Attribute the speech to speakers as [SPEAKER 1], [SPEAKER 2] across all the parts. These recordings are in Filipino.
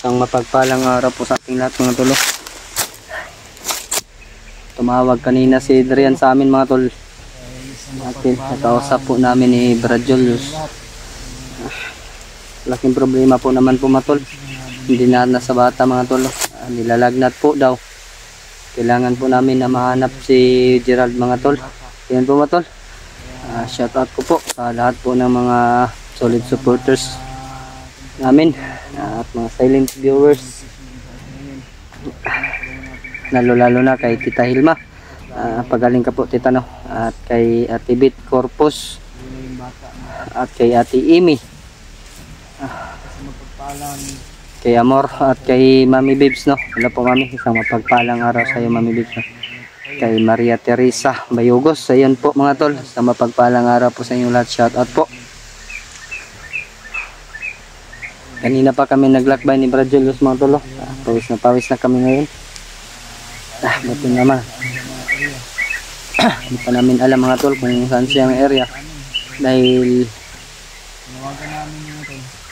[SPEAKER 1] Isang mapagpalang araw po sa ating lahat mga tol. Tumawag kanina si Adrian sa amin mga tol. Nakausap po namin ni Brad Julius. Laking problema po naman po mga tol. Hindi na nasa bata mga tol. Nilalagnat po daw. Kailangan po namin na mahanap si Gerald mga tol. Yan po mga tol. Shout out ko po sa lahat po ng mga solid supporters namin at mga silent viewers, lalo na kay Tita Hilma, pagaling ka po Tita no, at kay Ate Bit Corpus at kay Ate Amy, kay Amor at kay Mami Bibs no. Wala po Mami, isang mapagpalang araw sa iyo Mami Bibs no. Kay Maria Teresa Bayugos, ayan po mga tol, isang mapagpalang araw po sa inyong lahat. Shout out po. Kanina pa kami naglakbay ni Brad Julius mga tolo. Pawis na kami ngayon. Buti naman. Hindi pa namin alam mga tol kung saan siyang area. Dahil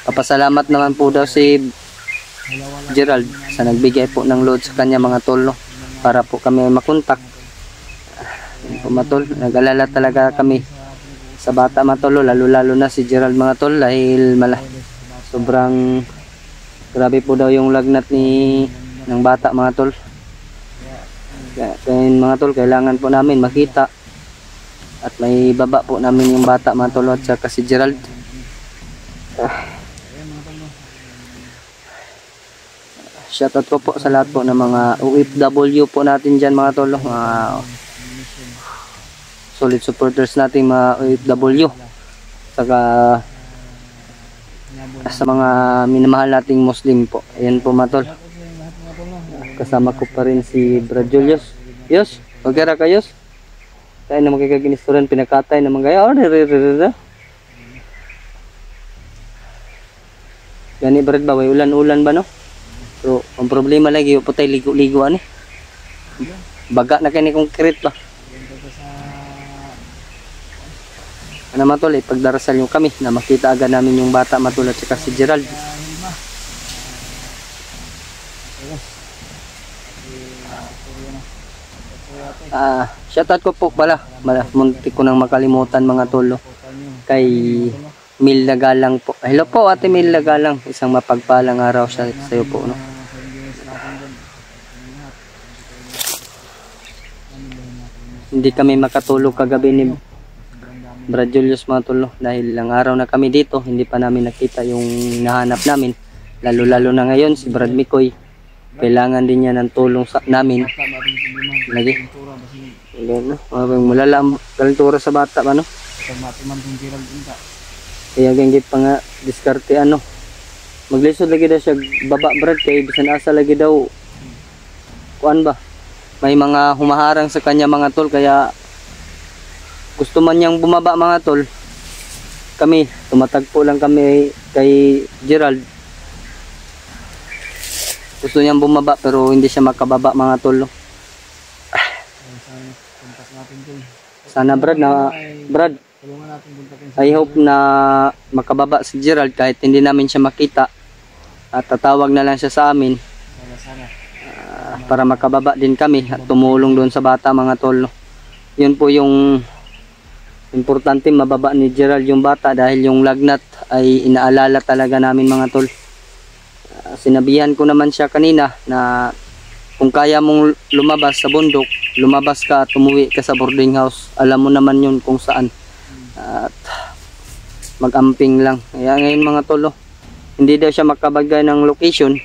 [SPEAKER 1] papasalamat naman po daw si Gerald sa nagbigay po ng load sa kanya mga tolo, para po kami makontak. Mga tol, nag-alala talaga kami sa bata mga tolo, lalo na si Gerald mga tol, dahil sobrang grabe po daw yung lagnat ng bata mga tol. Kaya mga tol, kailangan po namin makita at may baba po namin yung bata mga tol at saka si Gerald. Shoutout ko po sa lahat po ng mga OFW po natin dyan mga tol, mga solid supporters natin mga OFW, saka sa mga minamahal nating Muslim po. Ayan po mga tol. Kasama ko pa rin si Brad Julius. Yos, okay ra kayos? Tayo na magkikaginisturan, pinakatay naman kaya. Gani Brad ba, way ulan-ulan ba no? So, ang problema lagi, po tayo ligo-liguan eh. Baga na kayo ni concrete ba? Ano mga tol, pagdarasal yung kami na makita agad namin yung bata matulad saka si Gerald. Shoutout ko po pala, muntik ko nang makalimutan mga tol, kay Mil Nagalang po. Hello po Ate Mil Nagalang, isang mapagpalang araw sa iyo po no. Hindi kami makatulog kagabi ni Brad Julius mga tol, dahil lang araw na kami dito, hindi pa namin nakita yung nahanap namin. Lalo na ngayon si Brad Mikoy, kailangan din niya ng tulong namin lagi. Mulala ang kalentura sa bata ba no? Kaya ganyan pa nga diskarte ano, maglisod lagi daw siya baba Brad, kay bisan asa lagi daw kuan ba, may mga humaharang sa kanya mga tol, kaya gusto man niyang bumaba mga tol. Kami, tumatagpo lang kami kay Gerald. Gusto niyang bumaba pero hindi siya makababa mga tol. Sana Brad, I hope na makababa si Gerald kahit hindi namin siya makita. At tatawag na lang siya sa amin para makababa din kami at tumulong doon sa bata mga tol. Yun po yung importante, mababa ni Gerald yung bata, dahil yung lagnat ay inaalala talaga namin mga tol. Sinabihan ko naman siya kanina na kung kaya mong lumabas sa bundok, lumabas ka at umuwi ka sa boarding house. Alam mo naman yun kung saan. At mag-amping lang. Kaya ngayon mga tol, hindi daw siya makabagay ng location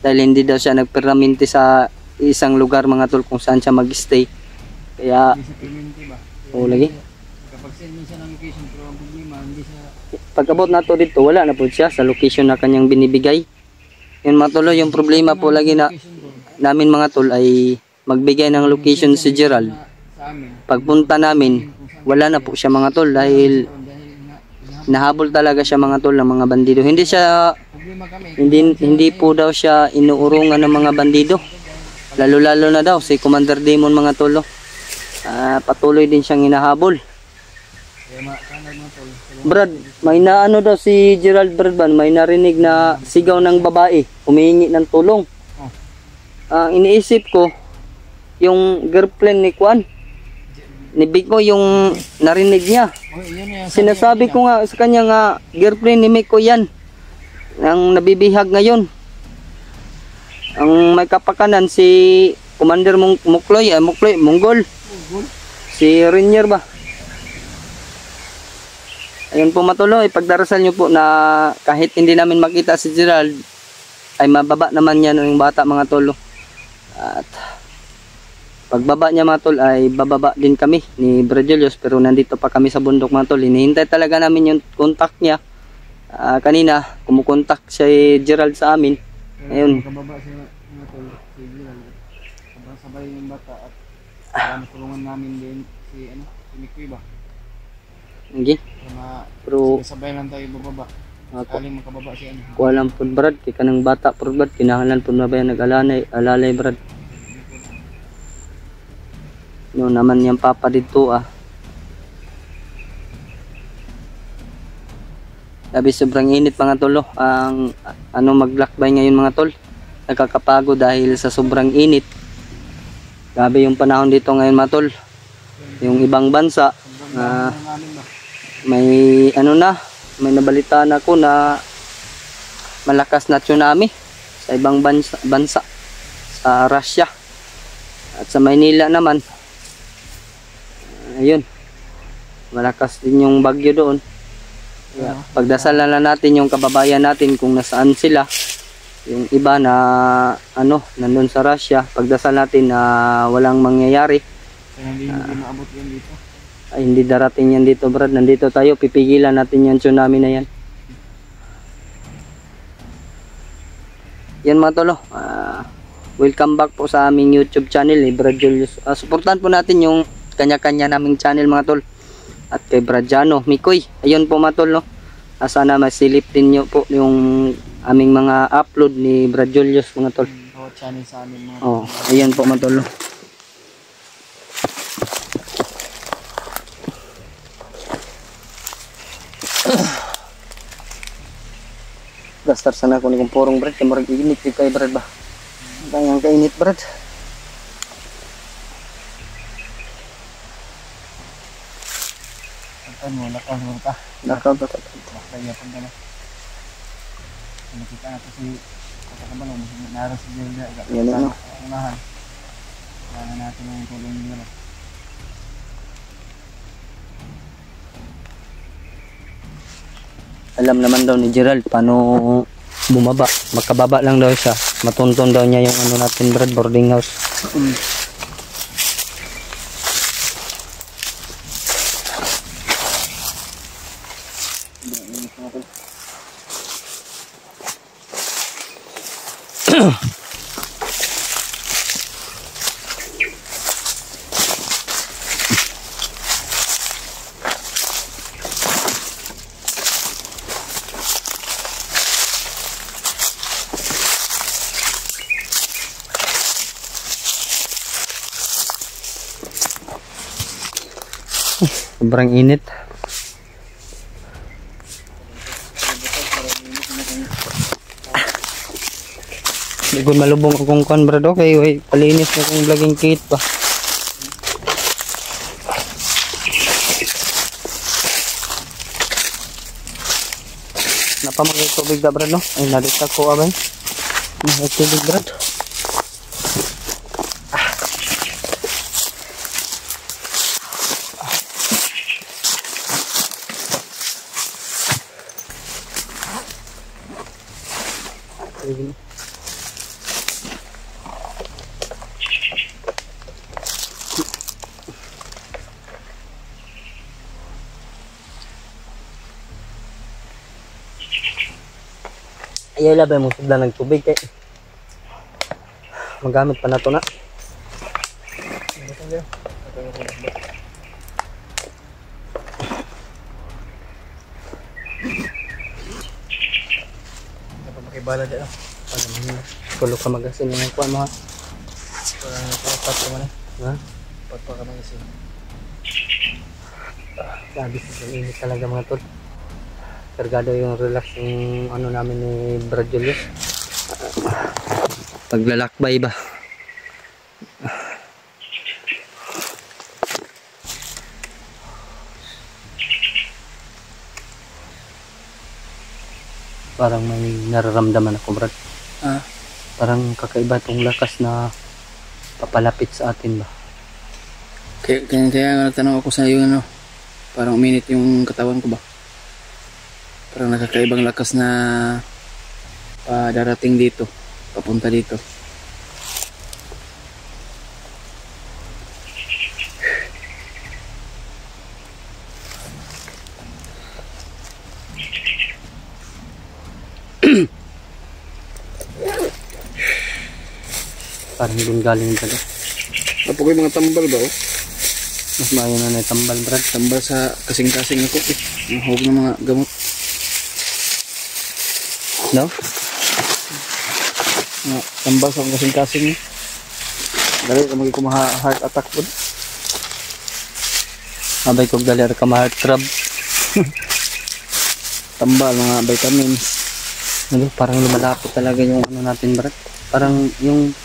[SPEAKER 1] dahil hindi daw siya nagpermanente sa isang lugar mga tol kung saan siya mag-stay. Kaya lagi pagkabot na to dito, wala na po siya sa location na kanyang binibigay. Yun mga tol, yung problema po lagi na namin mga tol ay magbigay ng location si Gerald. Pagpunta namin, wala na po siya mga tol, dahil nahabol talaga siya mga tol ng mga bandido. Hindi po daw siya inuurungan ng mga bandido, lalo na daw si Commander Demon mga tol. Patuloy din siyang hinahabol. Brad, may naano daw si Gerald Bradban, may narinig na sigaw ng babae, humihingi ng tulong. Iniisip ko, yung girlfriend ni Kwan, ni Biko yung narinig niya. Sinasabi ko nga sa kanya nga, girlfriend ni Miko yan, ang nabibihag ngayon. Ang may kapakanan si Commander Mukloy, Monggol. Si Rainier ba? Ayun po matuloy, pagdarasal nyo po na kahit hindi namin makita si Gerald, ay mababa naman yan yung bata mga tolo. At pagbaba niya mga tol ay bababa din kami ni Brad Julius, pero nandito pa kami sa bundok mga tol. Hinihintay talaga namin yung contact niya. Kanina kumukontak si Gerald sa amin. Ayun.
[SPEAKER 2] Kababa siya mga tol, si Gerald. Sabay yung bata at natulungan namin din si Mikoy ba?
[SPEAKER 1] Okay. Pero
[SPEAKER 2] sabay lang tayo bababa. Kaling makababa siya.
[SPEAKER 1] Kualam po Brad, kay kanang bata po Brad, kinahanglan po na ba yan nag-alalay Brad. No naman yung papa dito Sabi sobrang init mga tolo. Ang maglakbay ngayon mga tol. Nakakapagod dahil sa sobrang init. Grabe yung panahon dito ngayon mga tol. Yung ibang bansa may may nabalitaan ako na malakas na tsunami sa ibang bansa sa Russia. At sa Maynila naman ayun, malakas din yung bagyo doon. Pagdasal na natin yung kababayan natin kung nasaan sila. Yung iba na nandun sa Russia, pagdasal natin na walang mangyayari.
[SPEAKER 2] Hindi maabot yan dito.
[SPEAKER 1] Ay hindi darating yan dito Brad, nandito tayo, pipigilan natin yan tsunami na yan. Yan mga tolo, welcome back po sa aming YouTube channel Brad Julius. Suportahan po natin yung kanya-kanya naming channel mga tol. At kay Bradiano Mikoy, ayun po mga tol sana masilip din nyo po yung aming mga upload ni Brad Julius mga tol.
[SPEAKER 2] Channel sa amin mga
[SPEAKER 1] ayan po mga tol. Gastar sana ako ni kumpurong Brad, kaya marag init kay Brad ba? Ang kainit Brad. Lakaw ba?
[SPEAKER 2] Kaya pag gano'n. Nakita natin si Katakabalo, naras si Jelda.
[SPEAKER 1] Yan na
[SPEAKER 2] unahan. Kailangan natin yung tulong nila.
[SPEAKER 1] Alam naman daw ni Gerald paano bumaba. Makababa lang daw siya. Matuntun daw niya yung natin Brad, boarding house. Sobrang init. Hindi ko malubong akong kan Brad, okay, palinis na kong vlogging kit pa. Napamagay tubig da Brad Ay nalita ko abay. Tubig Brad. Ayaw labay mo sudla ng tubig kay magamit pa na to na.
[SPEAKER 2] Makibala dyan
[SPEAKER 1] Kulo ka magasin yung kuha mo ha.
[SPEAKER 2] Parang nakapat ka man
[SPEAKER 1] Ha?
[SPEAKER 2] Pat pa ka magasin.
[SPEAKER 1] Grabe sa init talaga mga tol. Kargado yung relax yung ano namin ni Brad Julius. Paglalakbay ba? Parang may nararamdaman ako, Brad.
[SPEAKER 2] Ah,
[SPEAKER 1] Parang kakaiba itong lakas na papalapit sa atin ba?
[SPEAKER 2] kaya nagtanong ako sa iyo, ano, parang uminit yung katawan ko ba? Parang nakakaibang lakas na darating dito, papunta dito.
[SPEAKER 1] Parang doon galing talaga.
[SPEAKER 2] Apo ko yung mga tambal ba, oh?
[SPEAKER 1] Mas maayo na na tambal, Brad.
[SPEAKER 2] Tambal sa kasing-kasing ako, eh. Ang hawag ng mga gamot.
[SPEAKER 1] No?
[SPEAKER 2] Tambal sa kasing-kasing, eh. Dali ka magkumaha heart attack po.
[SPEAKER 1] Abay kong galir ka ma-heart crab.
[SPEAKER 2] Tambal, mga vitamins.
[SPEAKER 1] Ano, parang lumalapit talaga yung ano natin, Brad. Parang yung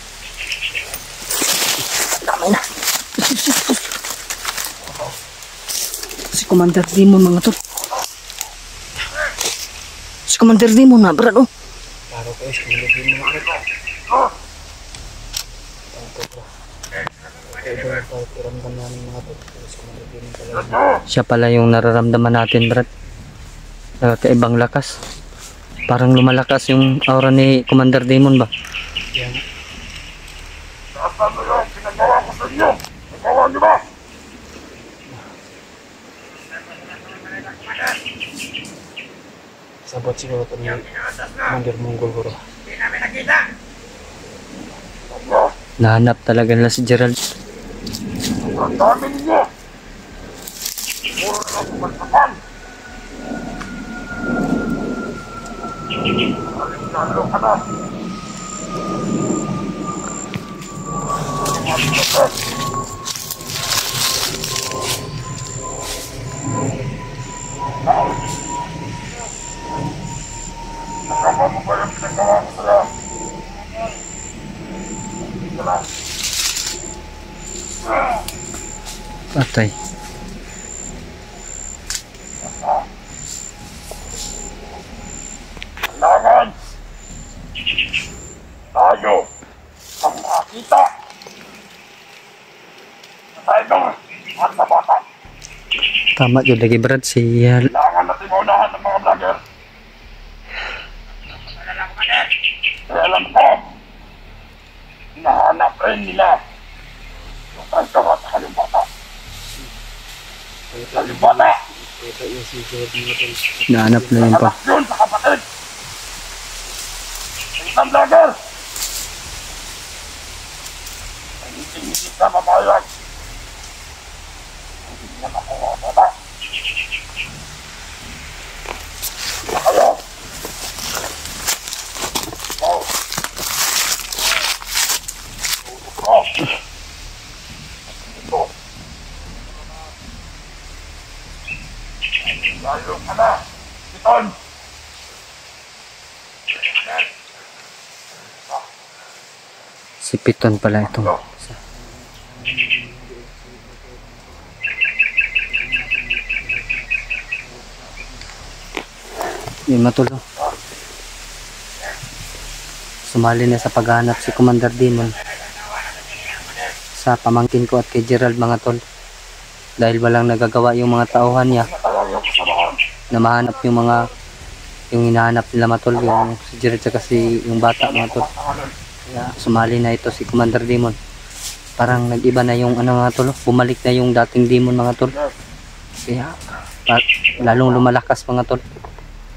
[SPEAKER 1] si Commander Demon mga tol. Si Commander Demon na, Brad, oh.
[SPEAKER 2] Paro ko, Commander Demon na.
[SPEAKER 1] Siya pala yung nararamdaman natin, Brad. Kaibang lakas. Parang lumalakas yung aura ni Commander Demon ba?
[SPEAKER 2] Yan. Sabot siguro ito ni Commander Mongol bro.
[SPEAKER 1] Nahanap talaga nila si Gerald. Patay.
[SPEAKER 3] Kailangan tayo ang makita sa cyber at sa bata.
[SPEAKER 1] Tama yun lagi, Brad.
[SPEAKER 3] Kailangan natin maunahan ng mga vlogger. Kaya alam ko, hinahanap rin nila yung cyber at kalimbata. Kalimbata!
[SPEAKER 1] Nahanap na yun pa.
[SPEAKER 3] Anak yun sa kapatid! Ang isang vlogger! Ang hindi ka mamayag. Hindi niya makuha ang bata. Kaya, oh, oh, ito, lalo ka na, Piton.
[SPEAKER 1] Si Piton pala itong yung matulog. Sumali na sa paghahanap si Commander Demon sa pamangkin ko at kay Gerald mga tol. Dahil walang nagagawa yung mga tauhan niya na mahanap yung mga yung hinahanap nila matol, yung si Gerald at si yung bata mga tol. Kaya sumali na ito si Commander Demon. Parang nag-iba na yung ano mga tol, bumalik na yung dating Demon mga tol. Kaya lalong lumalakas mga tol.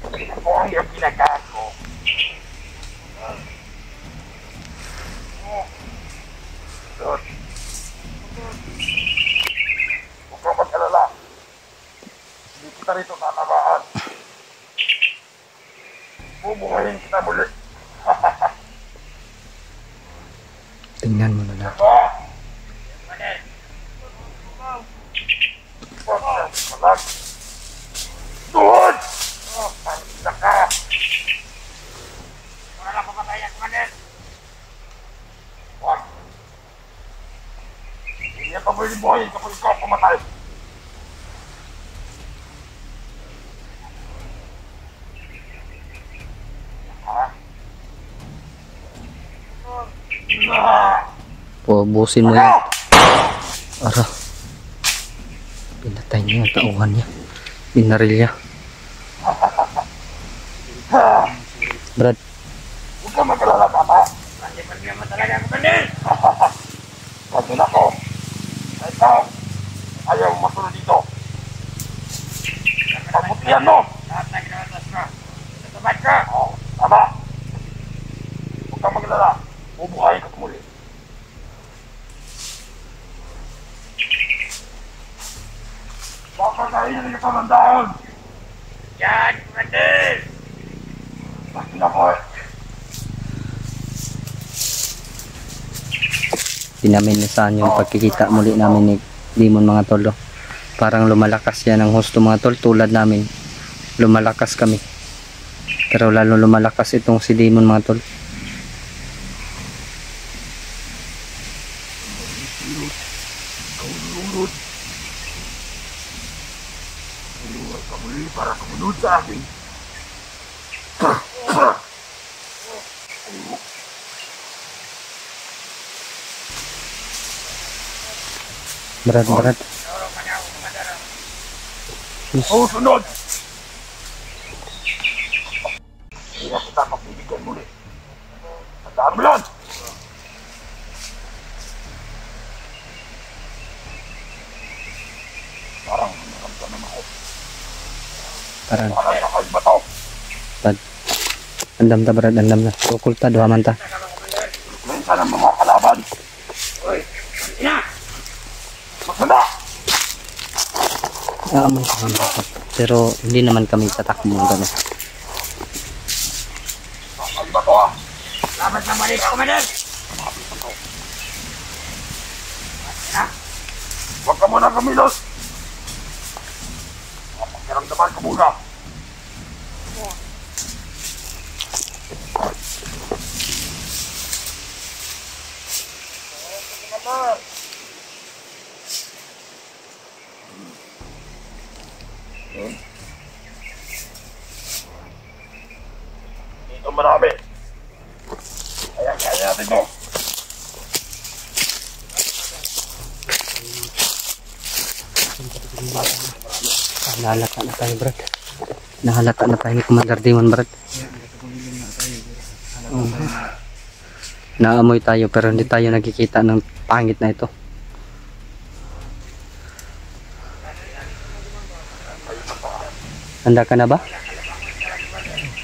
[SPEAKER 3] Ito ang iyong ginagaan ko. Huwag kang mag-alala. Hindi kita rito tatamaan. Bubuhayin kita muli.
[SPEAKER 1] Tingnan mo na lang.
[SPEAKER 3] Huwag kang pwedeng buhayin kapag ikaw pumatay.
[SPEAKER 1] Pubusin mo yan. Ara. Pinatay niya yung tauhan niya. Binaril niya. Brad.
[SPEAKER 3] Huwag ka mag-alala, Papa. Pag-ibig mo talaga ako kanil. Pagin ako. Ikaw, ayaw masunod dito. Pagputihan mo. Lahat na ginawatas mo. Natubad ka. Oo, tama. Huwag ka mag-alala. Bubuhayin ka muli. Baka kainin ka ng dahon. Yan, kanil. Pagin ako eh.
[SPEAKER 1] Di namin nasaan yung pagkikita muli namin ni Demon mga tol. Oh. Parang lumalakas yan ang husto mga tol, tulad namin. Lumalakas kami. Pero lalo lumalakas itong si Demon mga tol.
[SPEAKER 3] Luwag ka muli para kumunod sa akin.
[SPEAKER 1] Brad.
[SPEAKER 3] Oo, sunod! Hindi na kita mapibigyan muli. Tandaan mo yan! Parang naramdaman ako.
[SPEAKER 1] Parang
[SPEAKER 3] nakaiba to.
[SPEAKER 1] Brad. Andam ta Brad, andam na. Kukulta duha man ta.
[SPEAKER 3] Minsan ang mga kalaban. Uy, ina! Magsanda!
[SPEAKER 1] Aamon ko kami. Pero hindi naman kami tatakbo ng gano'n.
[SPEAKER 3] Nakaiba to ah! Laban na mali ka, Commander! Huwag ka muna kumilos! Pakiramdaman ka muna! Dito marami. Kaya natin to.
[SPEAKER 1] Nahalata na tayo Brad. Nahalata na tayo ni Commander Demon Brad. Naamoy tayo pero hindi tayo nakikita ng pangit na ito. Handa ka na ba?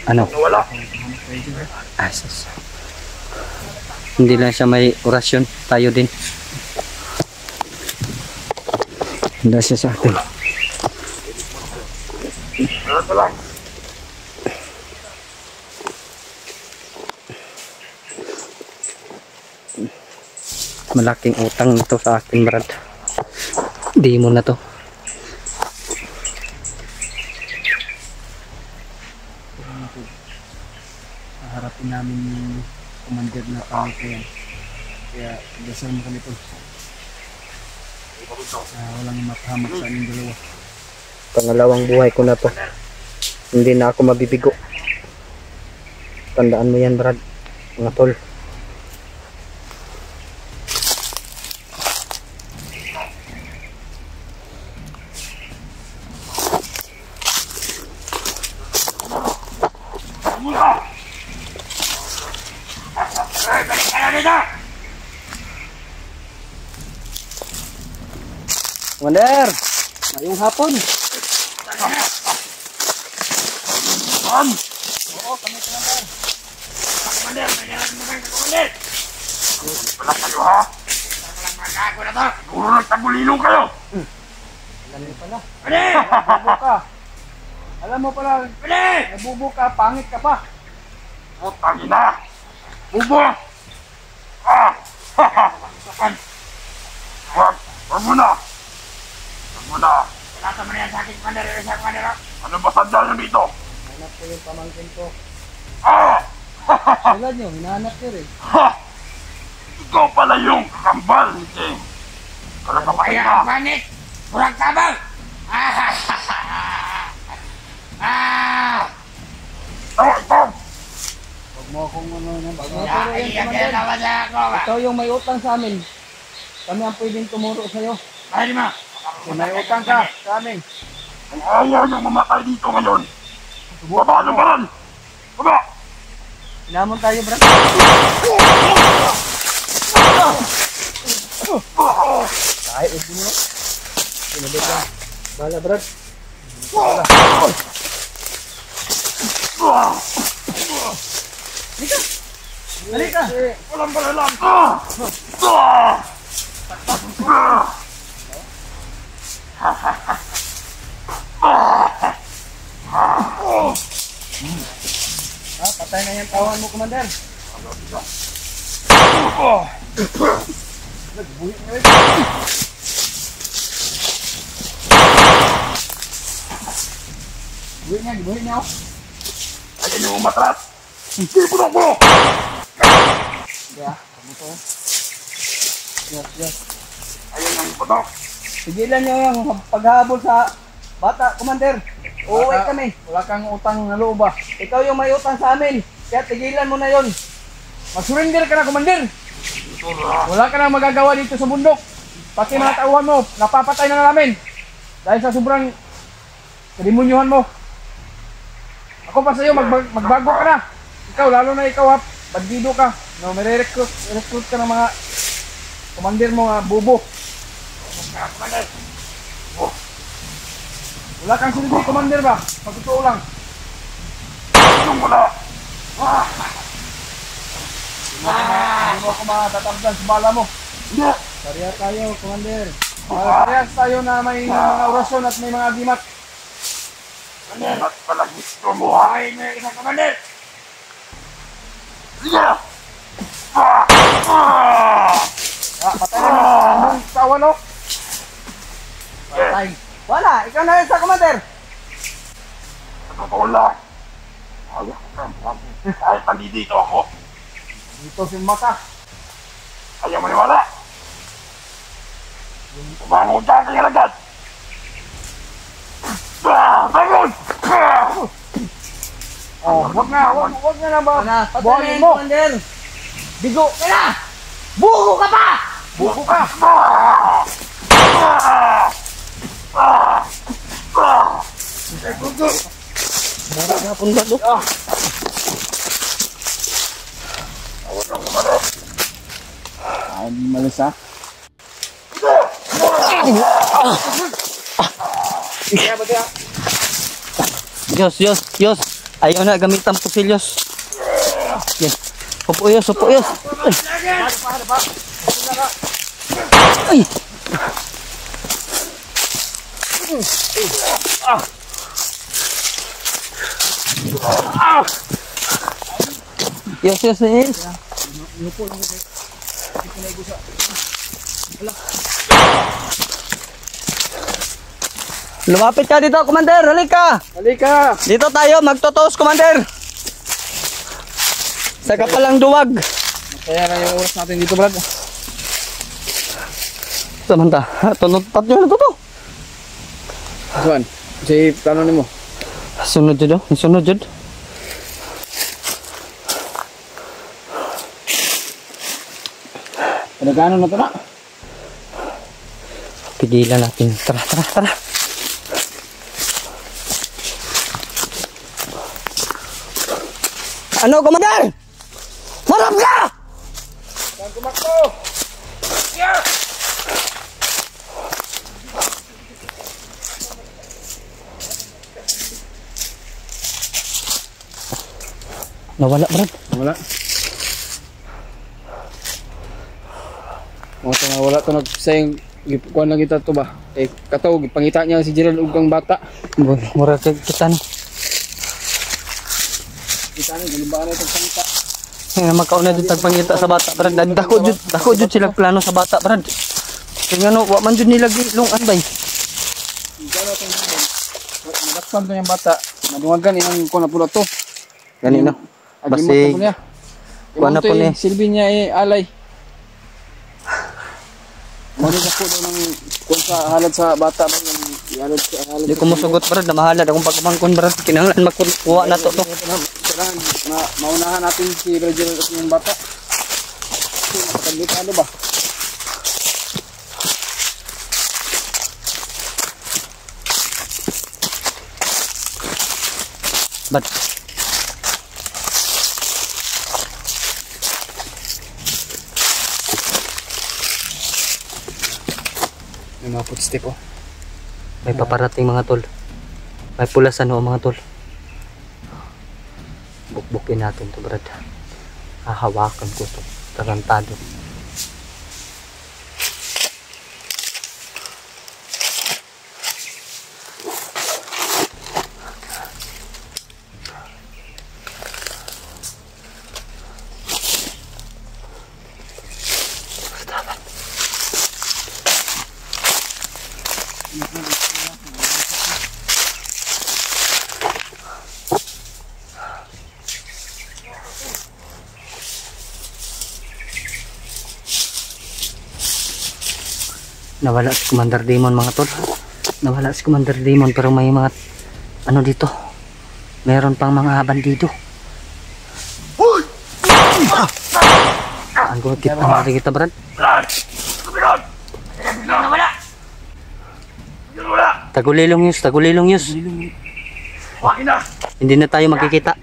[SPEAKER 1] Ano?
[SPEAKER 3] Wala.
[SPEAKER 1] Asas. Hindi lang siya may orasyon. Tayo din. Handa siya sa atin.
[SPEAKER 3] Ito lang.
[SPEAKER 1] Malaking utang nito sa akin Brad. Demon na to.
[SPEAKER 2] Harapin namin yung commander na pangit ko yan. Kaya dasal mo kami ito. Walang mapahamak sa aming dalawa.
[SPEAKER 1] Pangalawang buhay ko na to. Hindi na ako mabibigo. Tandaan mo yan Brad. Mga tol. Commander! Ngayong hapon!
[SPEAKER 3] Saan?
[SPEAKER 2] Oo, kami commander.
[SPEAKER 3] Commander, may nalang mo kayo, Commander! Wala kayo ha? Walang magagawa na to! Siguro nagtagulilong kayo!
[SPEAKER 2] Alam mo pala.
[SPEAKER 3] Commander!
[SPEAKER 2] Nabubo ka. Alam mo pala,
[SPEAKER 3] Commander!
[SPEAKER 2] nabubo ka, pangit ka pa.
[SPEAKER 3] Putang ina! Bubo! Ah! Wag mo na! Wag mo na! Wala mo na yan sa akin, Commander! Ano ba sadya nyo dito?
[SPEAKER 2] Hanap ko yung pamangkin ko.
[SPEAKER 3] Ah!
[SPEAKER 2] Sila nyo, hinahanap ko rin.
[SPEAKER 3] Ha! Ikaw pala yung kakambal ni King. Wala ka pahinga ka, panik! Murag tabang! Ito!
[SPEAKER 2] Huwag mo akong ano yan.
[SPEAKER 3] Kaya naman na ako ba?
[SPEAKER 2] Ikaw yung may utang sa amin. Kami ang pwedeng tumuro sa'yo.
[SPEAKER 3] Mahal mo!
[SPEAKER 2] Kung may utang ka sa amin.
[SPEAKER 3] Kung ayaw niyong mamatay dito ngayon, baba ng baran! Baba!
[SPEAKER 2] Hinamon tayo, Brad. Kahit ito mo. Sinabit lang. Bala, Brad. Halika!
[SPEAKER 3] Walang balalang!
[SPEAKER 2] Patay na yung tawan mo, Commander. Buhay niya, oh.
[SPEAKER 3] Ayaw niyo umatras! Hindi po na po!
[SPEAKER 2] Yeah, ano to? Yes.
[SPEAKER 3] Ayaw niyong ipatok!
[SPEAKER 2] Sigilan niyo yung paghabol sa bata, Commander. Uuwi kami. Wala kang utang na loob ba? Ikaw yung may utang sa amin. Kaya tigilan mo na yon. Mag-surrender ka na, Commander. Wala ka na magagawa dito sa bundok. Pati mga tauhan mo, napapatay na namin. Dahil sa sobrang kadimunyuhan mo. Ako pa sa'yo, magbago ka na. Ikaw, lalo na ikaw ha, bandido ka. No, may recruit ka ng mga commander mo, bubo. Wala kang silbi, commander ba? Pagtotoo lang.
[SPEAKER 3] Anong wala?
[SPEAKER 2] Hindi mo ako matatabdan sa bala mo.
[SPEAKER 3] Hindi!
[SPEAKER 2] Pariya tayo, commander. Parehas tayo na may mga orasyon at may mga gimat.
[SPEAKER 3] At pala gusto mo hain na isang kamandir! Sige!
[SPEAKER 2] Patay na mo. Anong tawa, no? Patay. Wala, ikaw na yun sa commander.
[SPEAKER 3] Sa totoo lang, ayaw ko kang pwede. Kahit nandito ako,
[SPEAKER 2] Dito si Maka.
[SPEAKER 3] ayaw maniwala. Tumango dyan kay Alagad! Bangon!
[SPEAKER 2] Oh, wag na ba? Buhayin mo. Commander. Bigo ka na. Bugo ka pa.
[SPEAKER 3] Buko ka!
[SPEAKER 1] Mara na punta to.
[SPEAKER 2] Ay, malis ha.
[SPEAKER 1] Diyos. Ayaw na gamitan po si Diyos. Yan. Upo Diyos. Ay. Diyos. Lumapit ka dito, Commander. Halika. Dito tayo, magtotoos, Commander. Sa kapalang duwag.
[SPEAKER 2] Kaya na yung oras natin dito, Brad.
[SPEAKER 1] Samanta, tunod-pat nyo na to.
[SPEAKER 2] Saan? Kasi plano mo.
[SPEAKER 1] Sunod jud, sunod jud.
[SPEAKER 2] Pinagano na ito na?
[SPEAKER 1] Tigilan natin. Tara. Ano, Commander? Harap ka!
[SPEAKER 2] Saan tumakbo?
[SPEAKER 1] Nawala, Brad.
[SPEAKER 2] Wala. Wala to nagsayang kuan lang kita to ba? Kataw gipangita niya si Gerald ug kang bata.
[SPEAKER 1] Mura kita no.
[SPEAKER 2] Kita ni gilimbaan ito pangita.
[SPEAKER 1] Makauna jud tagpangita sa bata, Brad. Dako jud sila plano sa bata, Brad. Kaya no, wa man jud nila gilungan bay.
[SPEAKER 2] Igalo tong hangin. Nadakpan to yung bata. Madungagan iyang kuan na pula to.
[SPEAKER 1] Ganino. Basi kuan na po ni.
[SPEAKER 2] Silbi niya alay. Mali na po daw ng kung sa halad sa bata ba yung halad sa halad.
[SPEAKER 1] Di ko musugot brad, na mahalad akong pagkumangkon brad. Kinahanglan makuha na to.
[SPEAKER 2] Kailangan maunahan natin si Roger at yung bata. Delikado ba?
[SPEAKER 1] But
[SPEAKER 2] May mga footstep oh.
[SPEAKER 1] may paparating mga tol. May pulasan o mga tol. Bukbukin natin to brad. Hahawakan ko to. Tarantado. Nawala si Commander Demon mga tol. Nawala si Commander Demon pero may mga ano dito. Meron pang mga bandido. Ang gukit ang kita brad. Tagulilong yus, tagulilong yus. Hindi na tayo magkikita.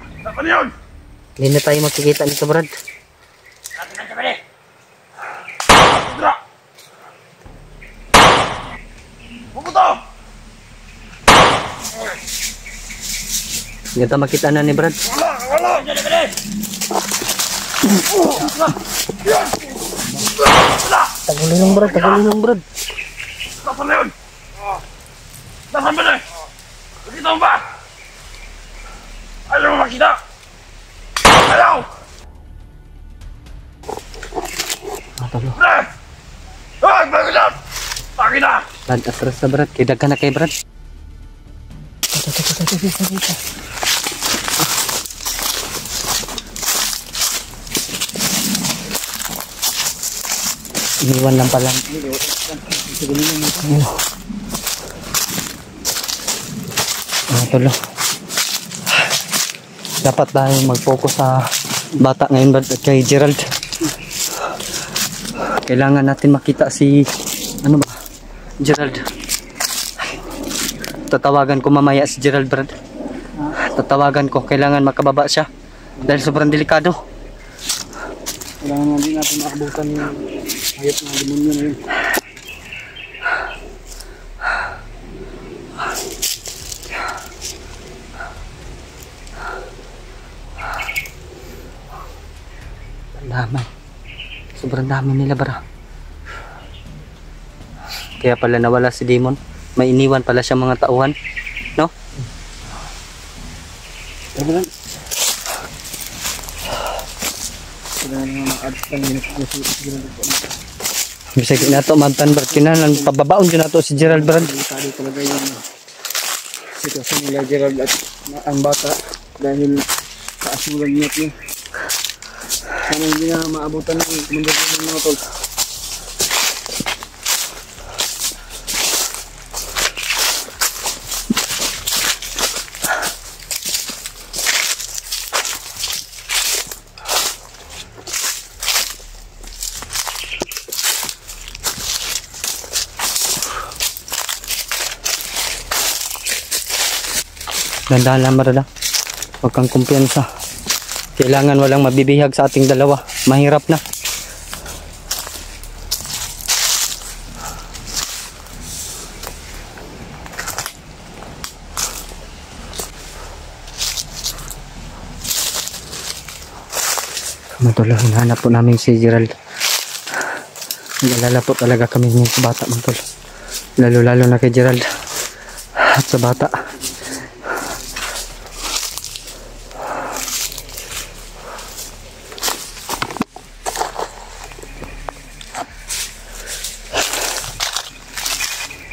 [SPEAKER 1] Hindi na tayo magkikita nito brad. Hindi tayo makita na ni brad. Tagulilong brad, tagulilong brad.
[SPEAKER 3] Nasaan na yun? Nasaan ba na? Nakita mo ba? Ayaw mo makita? Ayaw!
[SPEAKER 1] Talo.
[SPEAKER 3] Ay! Bakit na? Bakit na?
[SPEAKER 1] Brad, atras na brad. Kidag ka na kay brad. Iniwan lang pala. Tulo. Dapat tayo mag-focus sa bata ngayon at kay Gerald. Kailangan natin makita si ano ba? Gerald. Tatawagan ko mamaya si Gerald brad. Tatawagan ko, kailangan makababa siya dahil sobrang delikado.
[SPEAKER 2] Kailangan din natin makabutan yung hayop ng demonyo na yun.
[SPEAKER 1] Ang dami. Sobrang dami nila bara. Kaya pala nawala si Demon. May iniwan pala siya mga tauhan. No?
[SPEAKER 2] Kailangan nga maka-adstand yun si Gerald.
[SPEAKER 1] Bisag na ito, mantan brad. Kinalan, pababaon dyan na ito si Gerald brad.
[SPEAKER 2] Delikado talaga yung sitwasyon nila Gerald at ang bata dahil sa asulan niya ito. Sana hindi na maabutan ng Commander ng mga tol.
[SPEAKER 1] Dandahan lang marala. Huwag kang kumpiyansa. Kailangan walang mabibihag sa ating dalawa. Mahirap na. Matulog, hinahanap po namin si Gerald. Nag-alala po talaga kami ng bata, matol. Lalo-lalo na kay Gerald. At sa bata.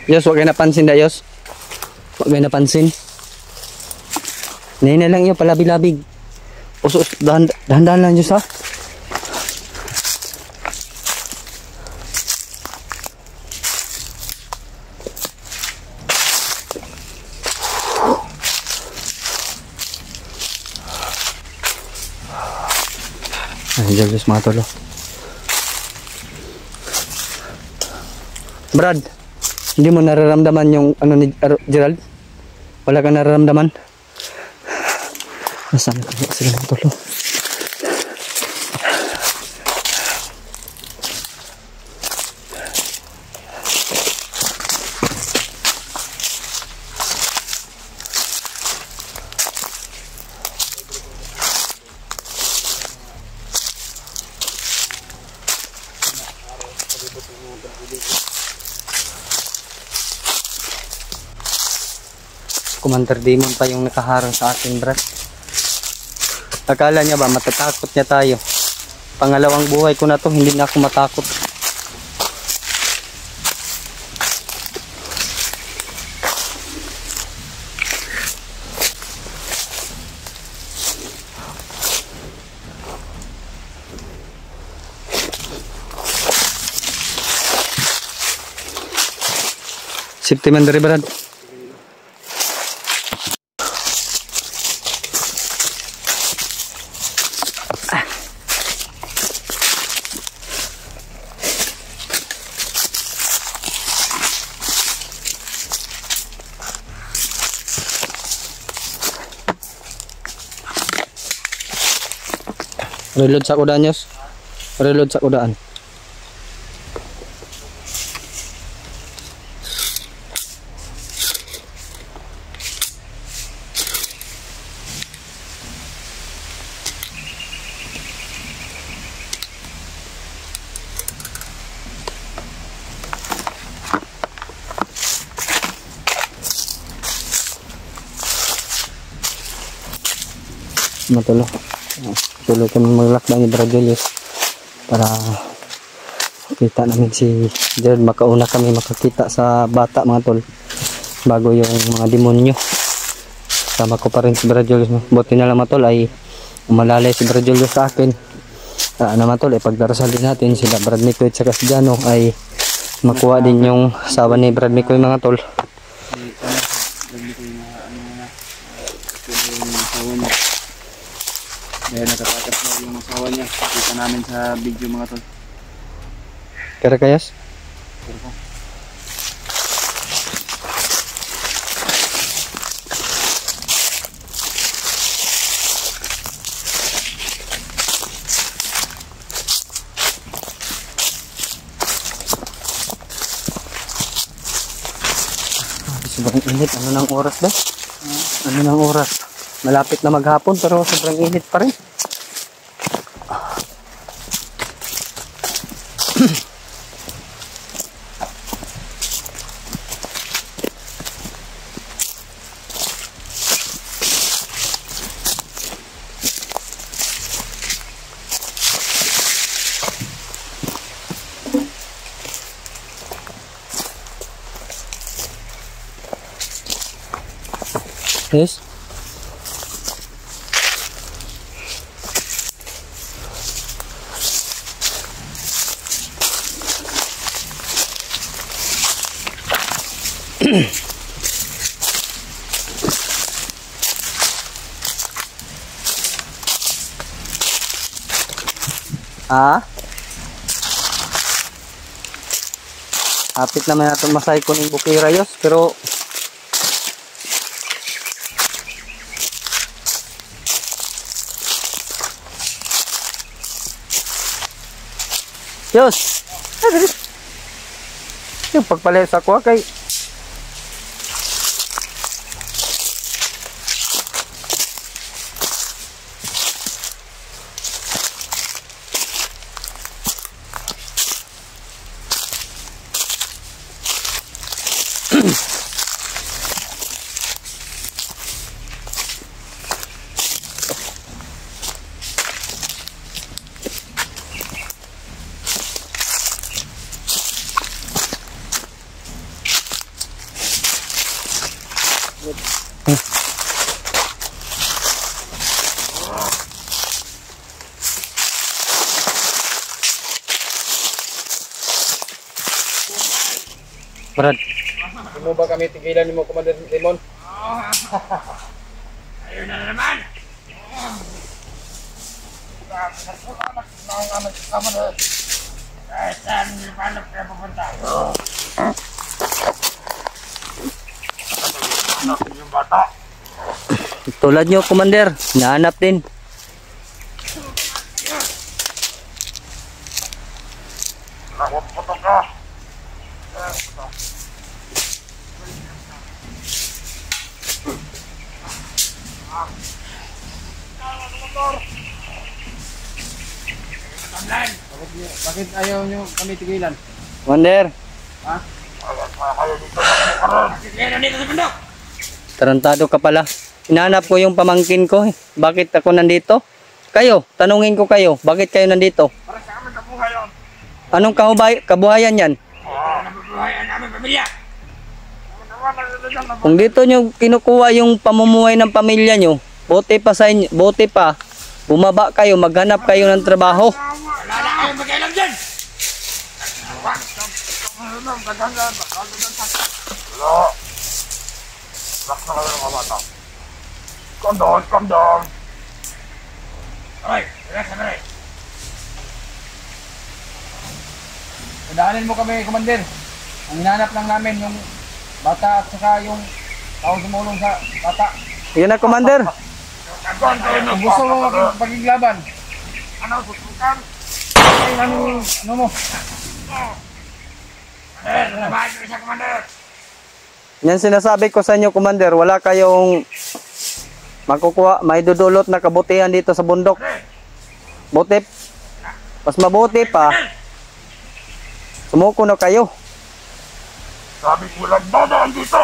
[SPEAKER 1] Yos, huwag kayo napansin, Dayos. Huwag kayo napansin. Ngayon na lang yun, palabig-labig. Uso, dahan-dahan lang, Diyos, ha? Julius mga tol. Brad, hindi mo nararamdaman yung ano ni Gerald? Wala ka nararamdaman? Nasaan ka sila mga tol? Commander Demon pa yung nakaharang sa atin, Brad. Akala niya ba matatakot niya tayo? Pangalawang buhay ko na to, hindi na ako matakot. Safety man dari, Brad. Reload sa kudaan, Yos. Reload sa kudaan. Matulo. Tuloy kami maglakbay ni Brad Julius para kita namin si Gerald. Makauna kami makakita sa bata mga tol bago yung mga demonyo. Sama ko pa rin si Brad Julius. Buti na lang mga tol ay umalalay si Brad Julius sa akin. Mga tol ay pagdarasal din natin sila Brad Mikoy at saka si Jano ay makuha din yung sawa ni Brad Mikoy mga tol.
[SPEAKER 2] Dahil natatakot na yung asawa niya. Kita namin sa video mga tol.
[SPEAKER 1] Kaya kayas? Sobrang init. Ano nang oras ba? Ano nang oras? Malapit na maghapon pero sobrang init pa rin. Yes. Hapit naman natin masay ko ng Bukirayos pero Yos! Yung pagpalit sa kuha kay Brad.
[SPEAKER 2] Hindi mo ba kami tigilan ni mo, Commander Demon?
[SPEAKER 3] Ayun na naman! anak kasama na. Kahit saan paano kaya pupunta? Hanapin yung bata.
[SPEAKER 1] Tulad nyo, Commander, nahanap din.
[SPEAKER 3] Huwag putok ka.
[SPEAKER 2] Bakit ayaw nyo kami tigilan?
[SPEAKER 1] Commander,
[SPEAKER 2] Ha?
[SPEAKER 3] Kaya dito karon. Tigilan dito sa bundok.
[SPEAKER 1] tarantado ka pala. Hinahanap ko yung pamangkin ko. Bakit ako nandito? Kayo, tanungin ko kayo, bakit kayo nandito?
[SPEAKER 3] Para sa amin kabuhay yun.
[SPEAKER 1] Anong kabuhayan yan?
[SPEAKER 3] Nabubuhay ang aming pamilya.
[SPEAKER 1] Kung dito nyo kinukuha yung pamumuhay ng pamilya nyo, buti pa sa inyo, buti pa, bumaba kayo, maghanap kayo ng trabaho.
[SPEAKER 3] Wala na kayong mag-ilam dyan. Wala. Relax na kayo mga bata. Calm down, calm down. Okay, relax na rin.
[SPEAKER 2] Padaanin mo kami, Commander. Ang hinahanap lang namin yung bata at saka yung tao sumulong sa bata.
[SPEAKER 1] Yun na, Commander.
[SPEAKER 2] Kung gusto mo magiglaban,
[SPEAKER 3] Ano, susukan?
[SPEAKER 2] ay ano mo?
[SPEAKER 3] Nabahan ko siya, Commander.
[SPEAKER 1] Yan sinasabi ko sa inyo, Commander, wala kayong makukuha, may dudulot na kabutihan dito sa bundok. Buti, mas mabuti pa, sumuko na kayo.
[SPEAKER 3] Sabi ko lang dadaan dito.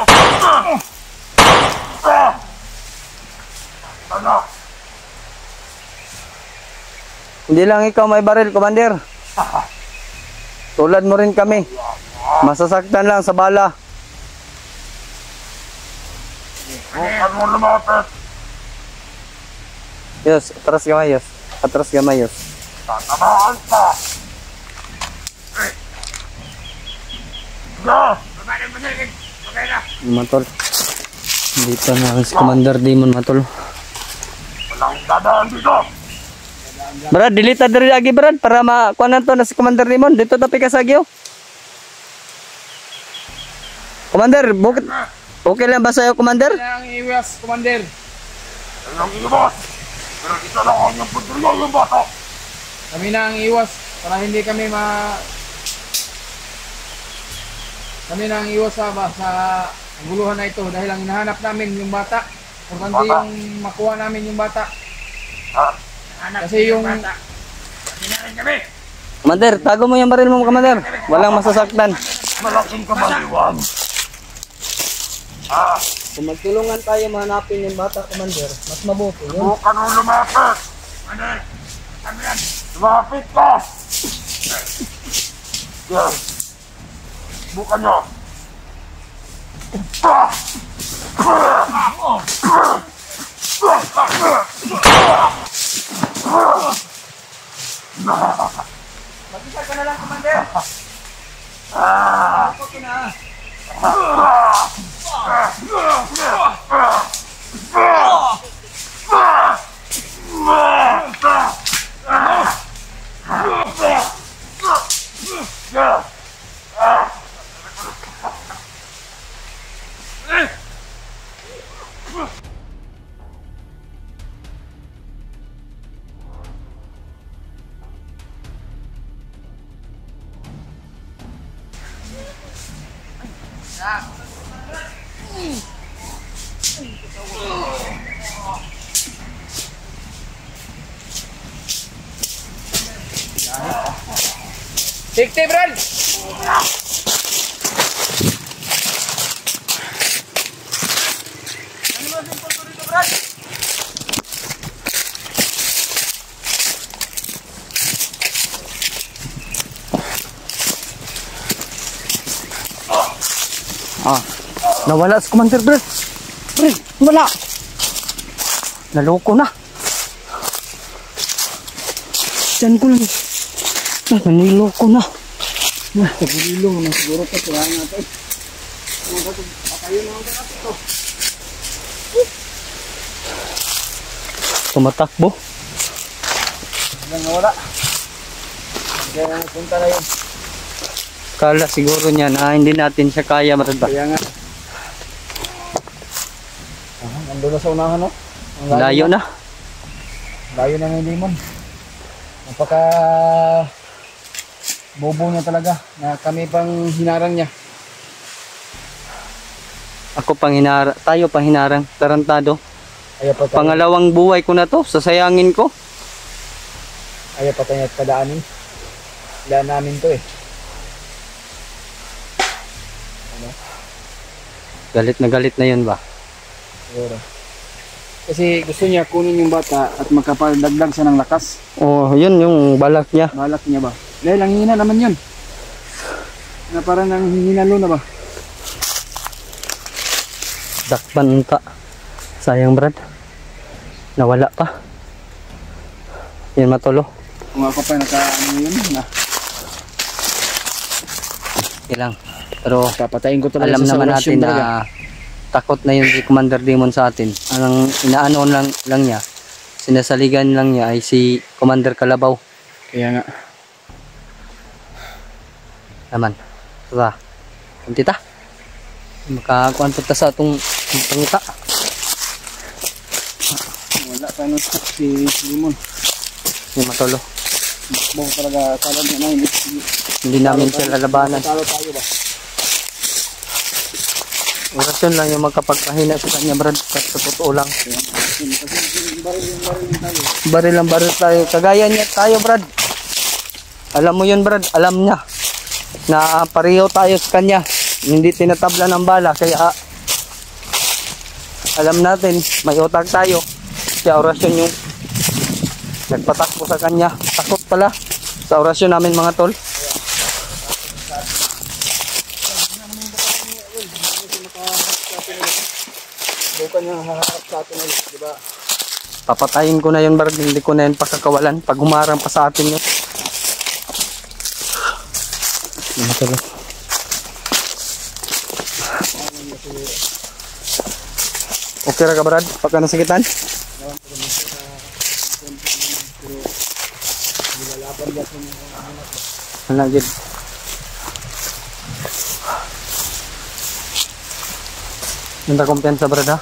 [SPEAKER 3] Ano?
[SPEAKER 1] Hindi lang ikaw may baril, Commander. Tulad mo rin kami. Masasaktan lang sa bala.
[SPEAKER 3] Bukan mo lumapit.
[SPEAKER 1] Yos, atras gamay, Yos. Atras gamay, Yos.
[SPEAKER 3] Tatamaan pa. Go! Babae mo sa'yo. Okay na.
[SPEAKER 1] Matol. Dito na si Commander Demon, Matol.
[SPEAKER 3] Walang dadaan dito.
[SPEAKER 1] Brad, dilita diri lagi, Brad, para makuha to na si Commander Demon. Dito tapi ka sa agyo. Commander, bukit. Okay lang ba sa'yo, Commander?
[SPEAKER 2] Kaya ang iwas, Commander.
[SPEAKER 3] Walang iwas. Pero dito lang ako yung pudriyo yung bata.
[SPEAKER 2] Kami na ang iwas para hindi kami Kami na ang iwas sa guluhan na ito dahil ang hinahanap namin yung bata. Importante yung makuha namin yung bata.
[SPEAKER 3] Ha?
[SPEAKER 2] Kasi yung
[SPEAKER 3] Pinarin kami.
[SPEAKER 1] Commander, tago mo yung baril mo, Commander. Walang masasaktan.
[SPEAKER 3] Malaking kamaliwan.
[SPEAKER 1] Kung magtulungan tayo mahanapin yung bata, Commander, mas mabuti yun.
[SPEAKER 3] Bukan mo lumapit. Ano? Sabi yan. Lumapit ka. Yan. Bukan nyo.
[SPEAKER 2] mag-isa ka na lang, Commander. Okay na. Safety, Brad!
[SPEAKER 1] Nawala si Commander, Brad. Brad, wala. Naloko na. Diyan ko lang. Naniloko na.
[SPEAKER 2] Nagulilong na siguro pa tuwa natin. Patayo na ang natin ito.
[SPEAKER 1] Tumatakbo.
[SPEAKER 2] biglang nawala. Kaya nga punta na yun.
[SPEAKER 1] Kala siguro niya na hindi natin siya kaya, Brad ba?
[SPEAKER 2] Kaya nga. Nandun na sa unahan, no? Ang
[SPEAKER 1] Layo na.
[SPEAKER 2] Layo na ng limon. Napaka bobo niya talaga na kami pang hinarang niya.
[SPEAKER 1] Ako pang hinarang, tayo pang hinarang, tarantado.
[SPEAKER 2] Ayaw pa tayo,
[SPEAKER 1] Pangalawang buhay ko na to, sasayangin ko.
[SPEAKER 2] ayaw pa tayo padaanin. Daan namin to eh.
[SPEAKER 1] Galit na yun ba?
[SPEAKER 2] Siguro. Kasi gusto niya kunin yung bata at magkapadagdag siya ng lakas.
[SPEAKER 1] Oh, yun yung balak niya.
[SPEAKER 2] Balak niya ba? Dahil ang hina naman yun. Na parang nang hinalo na ba?
[SPEAKER 1] Dakpan unta. Sayang, Brad. Nawala pa. Yan matulo.
[SPEAKER 2] Kung ako pa naka-ano yun na.
[SPEAKER 1] Ilang. Pero
[SPEAKER 2] Papatayin ko talaga
[SPEAKER 1] alam
[SPEAKER 2] sa
[SPEAKER 1] naman
[SPEAKER 2] orasyon
[SPEAKER 1] natin
[SPEAKER 2] talaga.
[SPEAKER 1] na takot na yun si Commander Demon sa atin. Ang inaano lang niya, sinasaligan lang niya ay si Commander Kalabaw.
[SPEAKER 2] Kaya nga.
[SPEAKER 1] Naman. Tara. Kuntita. Makakuan po ta sa atong pangita.
[SPEAKER 2] Wala pa no si Limon.
[SPEAKER 1] Yung matulo.
[SPEAKER 2] Bong talaga salad niya na hindi.
[SPEAKER 1] Hindi namin siya lalabanan.
[SPEAKER 2] Talo tayo ba?
[SPEAKER 1] Orasyon lang yung magkapagpahina sa kanya, Brad. Kasi sa totoo lang. Baril tayo. Kagaya niya tayo, Brad. Alam mo yun, Brad. Alam niya na pareho tayo sa kanya. Hindi tinatabla ng bala. Kaya alam natin, may utak tayo. Kaya orasyon yung nagpatakbo sa kanya. Takot pala sa orasyon namin, mga tol.
[SPEAKER 2] Bukan niya haharap sa atin ulit, di ba?
[SPEAKER 1] Papatayin ko na yun, Brad. Hindi ko na yun pakakawalan. Pag humarang pa sa atin yun. Matulog. Okay ra ka, Brad? Pagka nasakitan? Wala, Jid. Nanda kumpiyansa, Brad, ha?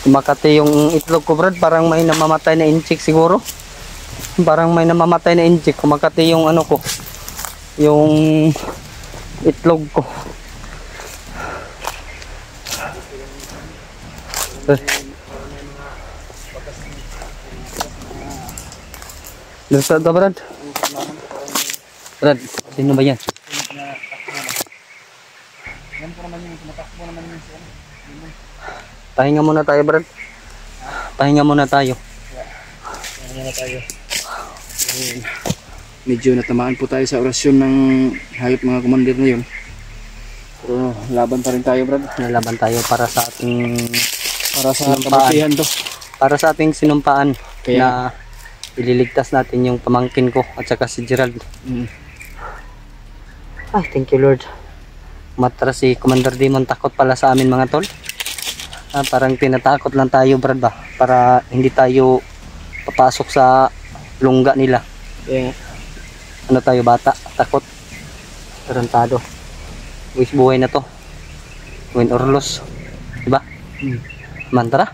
[SPEAKER 1] Makati yung itlog ko, Brad. Parang may namamatay na inchik siguro. Parang may namamatay na inchik. Kumakati yung ano ko. Yung itlog ko. Lusa ka, Brad? Brad, sino ba yan?
[SPEAKER 2] Yan po naman yung tumatakbo naman yung siya.
[SPEAKER 1] Pahinga muna tayo, Brad. Pahinga muna tayo.
[SPEAKER 2] Ano na tayo? Medyo natamaan po tayo sa orasyon ng hayop mga commander na yun. Pero laban pa rin tayo, Brad.
[SPEAKER 1] Nalaban tayo para sa ating sinumpaan.
[SPEAKER 2] kabutihan to.
[SPEAKER 1] Para sa ating sinumpaan.
[SPEAKER 2] Kaya-
[SPEAKER 1] Na ililigtas natin yung pamangkin ko at saka si Gerald. Ay, thank you, Lord. Matras si Commander Demon. Takot pala sa amin, mga tol. Parang tinatakot lang tayo, Brad, ba? Para hindi tayo papasok sa lungga nila.
[SPEAKER 2] Kaya
[SPEAKER 1] Ano tayo, bata? Takot. Tarantado. Buwis buhay na to. Win or lose. Diba? Mantara.